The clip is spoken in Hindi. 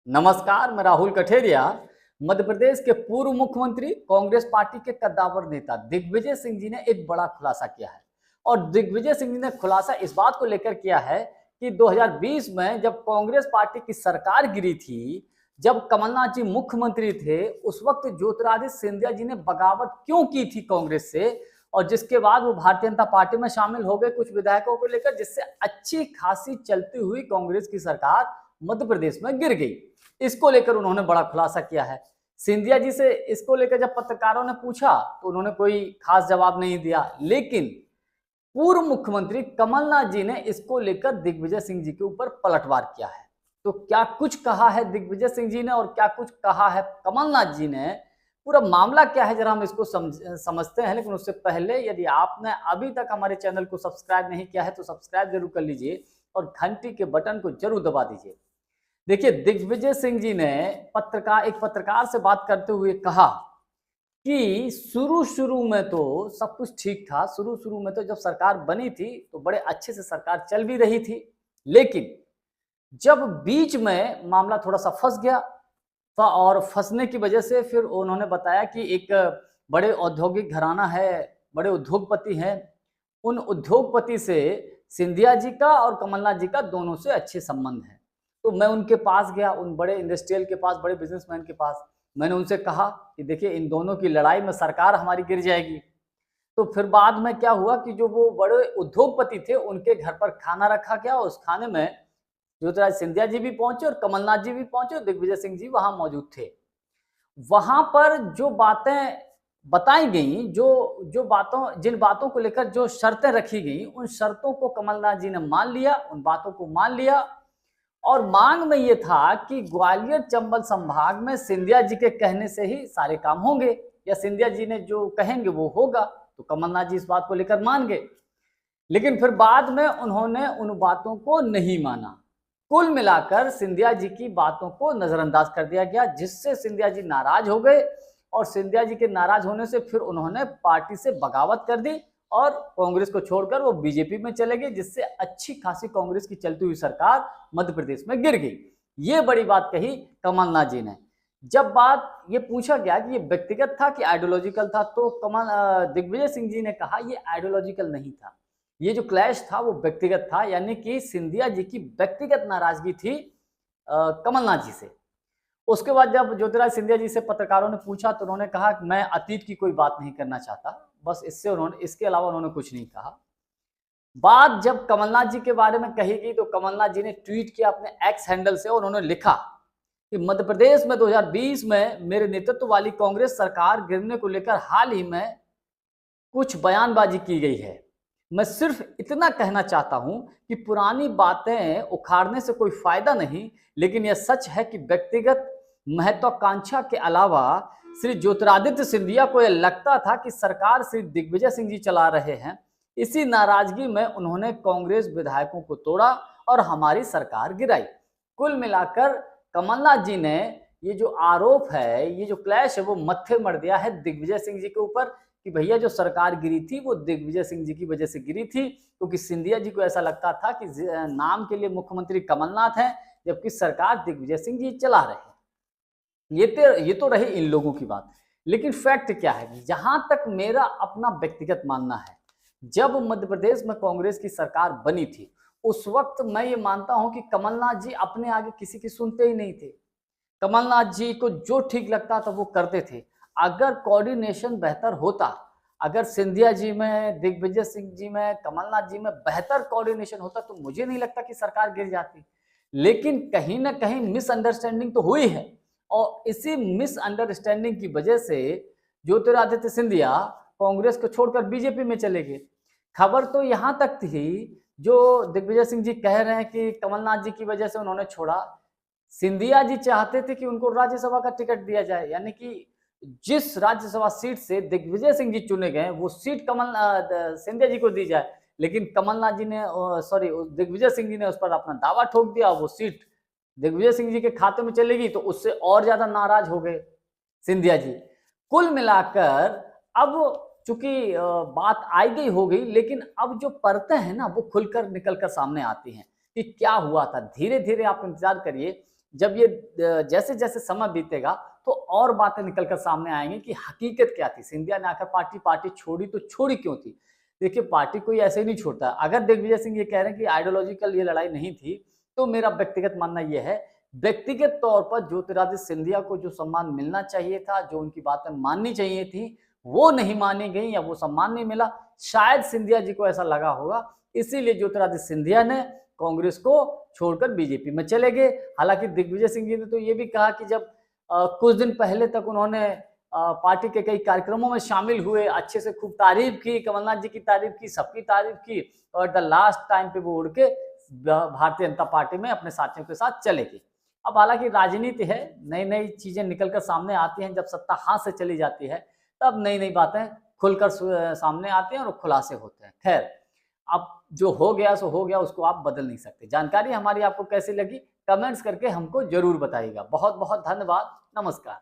नमस्कार, मैं राहुल कठेरिया। मध्य प्रदेश के पूर्व मुख्यमंत्री, कांग्रेस पार्टी के कद्दावर नेता दिग्विजय सिंह जी ने एक बड़ा खुलासा किया है। और दिग्विजय सिंह जी ने खुलासा इस बात को लेकर किया है कि 2020 में जब कांग्रेस पार्टी की सरकार गिरी थी, जब कमलनाथ जी मुख्यमंत्री थे, उस वक्त ज्योतिरादित्य सिंधिया जी ने बगावत क्यों की थी कांग्रेस से, और जिसके बाद वो भारतीय जनता पार्टी में शामिल हो गए कुछ विधायकों को लेकर, जिससे अच्छी खासी चलती हुई कांग्रेस की सरकार मध्य प्रदेश में गिर गई। इसको लेकर उन्होंने बड़ा खुलासा किया है। सिंधिया जी से इसको लेकर जब पत्रकारों ने पूछा तो उन्होंने कोई खास जवाब नहीं दिया, लेकिन पूर्व मुख्यमंत्री कमलनाथ जी ने इसको लेकर दिग्विजय सिंह जी के ऊपर पलटवार किया है। तो क्या कुछ कहा है दिग्विजय सिंह जी ने और क्या कुछ कहा है कमलनाथ जी ने, पूरा मामला क्या है, जरा हम इसको समझते हैं। लेकिन उससे पहले यदि आपने अभी तक हमारे चैनल को सब्सक्राइब नहीं किया है तो सब्सक्राइब जरूर कर लीजिए और घंटी के बटन को जरूर दबा दीजिए। देखिए, दिग्विजय सिंह जी ने एक पत्रकार से बात करते हुए कहा कि शुरू में तो सब कुछ ठीक था। शुरू में तो जब सरकार बनी थी तो बड़े अच्छे से सरकार चल भी रही थी, लेकिन जब बीच में मामला थोड़ा सा फंस गया और फंसने की वजह से फिर उन्होंने बताया कि एक बड़े औद्योगिक घराना है, बड़े उद्योगपति हैं, उन उद्योगपति से सिंधिया जी का और कमलनाथ जी का दोनों से अच्छे संबंध हैं। तो मैं उनके पास गया, उन बड़े इंडस्ट्रियल के पास, बड़े बिजनेसमैन के पास। मैंने उनसे कहा कि देखिए, इन दोनों की लड़ाई में सरकार हमारी गिर जाएगी। तो फिर बाद में क्या हुआ कि जो वो बड़े उद्योगपति थे उनके घर पर खाना रखा गया, उस खाने में ज्योतिरादित्य सिंधिया जी भी पहुंचे और कमलनाथ जी भी पहुंचे और दिग्विजय सिंह जी वहां मौजूद थे। वहां पर जो बातें बताई गई, जिन बातों को लेकर जो शर्तें रखी गई, उन शर्तों को कमलनाथ जी ने मान लिया, उन बातों को मान लिया। और मांग में ये था कि ग्वालियर चंबल संभाग में सिंधिया जी के कहने से ही सारे काम होंगे, या सिंधिया जी ने जो कहेंगे वो होगा। तो कमलनाथ जी इस बात को लेकर मान गए, लेकिन फिर बाद में उन्होंने उन बातों को नहीं माना। कुल मिलाकर सिंधिया जी की बातों को नजरअंदाज कर दिया गया, जिससे सिंधिया जी नाराज हो गए और सिंधिया जी के नाराज होने से फिर उन्होंने पार्टी से बगावत कर दी और कांग्रेस को छोड़कर वो बीजेपी में चले गए, जिससे अच्छी खासी कांग्रेस की चलती हुई सरकार मध्य प्रदेश में गिर गई। ये बड़ी बात कही कमलनाथ जी ने। जब बात ये पूछा गया कि ये व्यक्तिगत था कि आइडियोलॉजिकल था, तो दिग्विजय सिंह जी ने कहा ये आइडियोलॉजिकल नहीं था, ये जो क्लैश था वो व्यक्तिगत था, यानी कि सिंधिया जी की व्यक्तिगत नाराजगी थी कमलनाथ जी से। उसके बाद जब ज्योतिरादित्य सिंधिया जी से पत्रकारों ने पूछा तो उन्होंने कहा कि मैं अतीत की कोई बात नहीं करना चाहता, बस इसके अलावा उन्होंने कुछ नहीं कहा। बात जब कमलनाथ जी के बारे में कही गई तो कमलनाथ जी ने ट्वीट किया अपने एक्स हैंडल से, और उन्होंने लिखा कि मध्य प्रदेश में 2020 में मेरे नेतृत्व वाली कांग्रेस सरकार गिरने को लेकर हाल ही में कुछ बयानबाजी की गई है। मैं सिर्फ इतना कहना चाहता हूं कि पुरानी बातें उखाड़ने से कोई फायदा नहीं, लेकिन यह सच है कि व्यक्तिगत महत्वाकांक्षा के अलावा श्री ज्योतिरादित्य सिंधिया को यह लगता था कि सरकार श्री दिग्विजय सिंह जी चला रहे हैं। इसी नाराजगी में उन्होंने कांग्रेस विधायकों को तोड़ा और हमारी सरकार गिराई। कुल मिलाकर कमलनाथ जी ने ये जो आरोप है, ये जो क्लैश है, वो मत्थे मर दिया है दिग्विजय सिंह जी के ऊपर कि भैया जो सरकार गिरी थी वो दिग्विजय सिंह जी की वजह से गिरी थी, क्योंकि सिंधिया जी को ऐसा लगता था कि नाम के लिए मुख्यमंत्री कमलनाथ हैं जबकि सरकार दिग्विजय सिंह जी चला रहे हैं। ये तो रही इन लोगों की बात, लेकिन फैक्ट क्या है, जहां तक मेरा अपना व्यक्तिगत मानना है, जब मध्य प्रदेश में कांग्रेस की सरकार बनी थी उस वक्त मैं ये मानता हूं कि कमलनाथ जी अपने आगे किसी की सुनते ही नहीं थे। कमलनाथ जी को जो ठीक लगता था वो करते थे। अगर कोऑर्डिनेशन बेहतर होता, अगर सिंधिया जी में, दिग्विजय सिंह जी में, कमलनाथ जी में बेहतर कोऑर्डिनेशन होता तो मुझे नहीं लगता कि सरकार गिर जाती। लेकिन कहीं ना कहीं मिसअंडरस्टैंडिंग तो हुई है, और इसी मिसअंडरस्टैंडिंग की वजह से ज्योतिरादित्य सिंधिया कांग्रेस को छोड़कर बीजेपी में चले गए। खबर तो यहां तक थी, जो दिग्विजय सिंह जी कह रहे हैं कि कमलनाथ जी की वजह से उन्होंने छोड़ा, सिंधिया जी चाहते थे कि उनको राज्यसभा का टिकट दिया जाए, यानी कि जिस राज्यसभा सीट से दिग्विजय सिंह जी चुने गए वो सीट सिंधिया जी को दी जाए। लेकिन कमलनाथ जी ने, सॉरी, दिग्विजय सिंह जी ने उस पर अपना दावा ठोक दिया, वो सीट दिग्विजय सिंह जी के खाते में चलेगी, तो उससे और ज्यादा नाराज हो गए सिंधिया जी। कुल मिलाकर अब चूंकि बात आई गई हो गई, लेकिन अब जो परतें हैं ना वो खुलकर निकल कर सामने आती हैं कि क्या हुआ था। धीरे धीरे आप इंतजार करिए, जब ये जैसे जैसे समय बीतेगा तो और बातें निकलकर सामने आएंगी कि हकीकत क्या थी, सिंधिया ने आखिर पार्टी छोड़ी तो छोड़ी क्यों थी। देखिए, पार्टी कोई ऐसे ही नहीं छोड़ता। अगर दिग्विजय सिंह ये कह रहे हैं कि आइडियोलॉजिकल ये लड़ाई नहीं थी, तो मेरा व्यक्तिगत मानना ये है, व्यक्तिगत तौर पर ज्योतिरादित्य सिंधिया को जो सम्मान मिलना चाहिए था, जो उनकी बातें माननी चाहिए थी, वो नहीं मानी गई या वो सम्मान नहीं मिला। शायद सिंधिया जी को ऐसा लगा होगा, इसीलिए ज्योतिरादित्य सिंधिया ने कांग्रेस को छोड़कर बीजेपी में चले गए। हालांकि दिग्विजय सिंह जी ने तो ये भी कहा कि जब कुछ दिन पहले तक उन्होंने पार्टी के कई कार्यक्रमों में शामिल हुए, अच्छे से खूब तारीफ की, कमलनाथ जी की तारीफ की, सबकी तारीफ की, और द लास्ट टाइम पे वो उड़ के भारतीय जनता पार्टी में अपने साथियों के साथ चले गए। अब हालांकि राजनीति है, नई नई चीजें निकलकर सामने आती हैं। जब सत्ता हाथ से चली जाती है तब नई नई बातें खुलकर सामने आती हैं और खुलासे होते हैं। खैर, अब जो हो गया सो हो गया, उसको आप बदल नहीं सकते। जानकारी हमारी आपको कैसी लगी, कमेंट्स करके हमको जरूर बताइएगा। बहुत बहुत धन्यवाद। नमस्कार।